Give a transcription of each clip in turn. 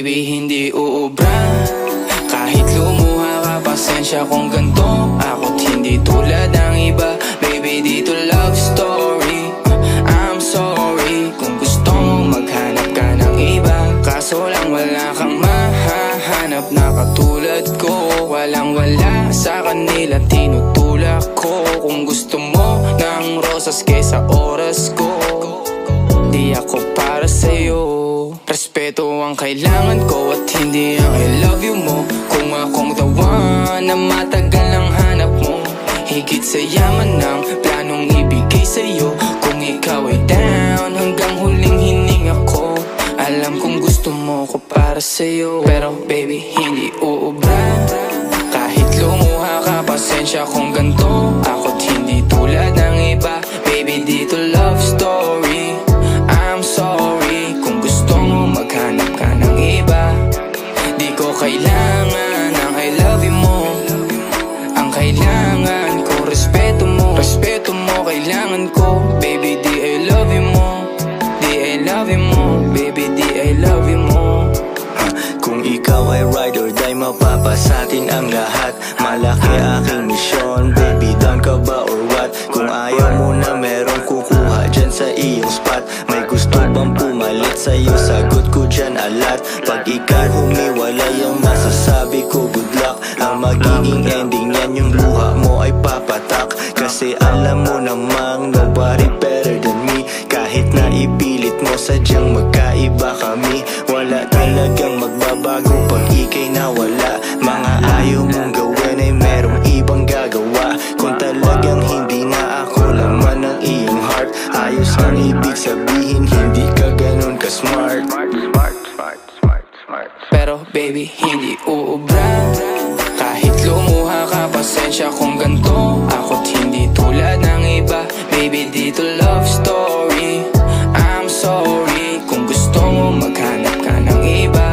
baby, hindi uubra. Kahit lumuha ka, pasensya kung ganto. Ako't hindi tulad ng iba. Baby, dito love story. I'm sorry kung gusto mo maghanap ka ng iba. Kaso lang wala kang mahahanap na katulad ko. Walang wala sa kanila, tinutulak ko. Kung gusto mo ng rosas kesa oras ko, di ako para sa'yo. Respeto ang kailangan ko at hindi ang I love you mo. Kung akong the one na matagal ang hanap mo, higit sa yaman ng planong ibigay sa'yo. Kung ikaw ay down, hanggang huling hininga ko. Alam kong gusto mo ko para sa'yo, pero baby, hindi uubra. Kahit lumuha ka, pasensya kung ganto. Ako't hindi tulad ng iba. Baby, dito love story. I'm sorry kung gusto mo maghanap ka ng iba. Di ko kailangan ang I love you mo. Ang kailangan ko, respeto mo. Respeto mo, kailangan ko. Baby, di I love you mo. Di I love you mo. Baby, di I love you mo. Kung ikaw ay ride or die, mapapasatin ang lahat. Malaki aking misyon, baby, down ka ba or what? Kung ayaw mo na merong kukuha dyan sa iyong spot. May gusto bang pumalit sa'yo, sagot ko dyan alat. Pag ikaw humiwalay, ang masasabi ko good luck. Ang magiging ending yan, yung luha mo ay papatak. Kasi alam mo namang nobody better than me. Kahit na ipilit mo, sadyang magkaiba kami. Wala talagang magbabago pag ika'y nawala. Mga ayaw mong gawin ay merong ibang gagawa. Kung talagang hindi na ako laman ng iyong heart, ayos ang ibig sabihin, hindi ka ganun ka-smart. Pero baby, hindi uubra. Kahit lumuha ka, pasensya kung ganto. Ako't hindi tulad ng iba. Baby, dito love story. I'm sorry kung gusto mo maghanap ka ng iba.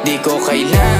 Di ko kailangan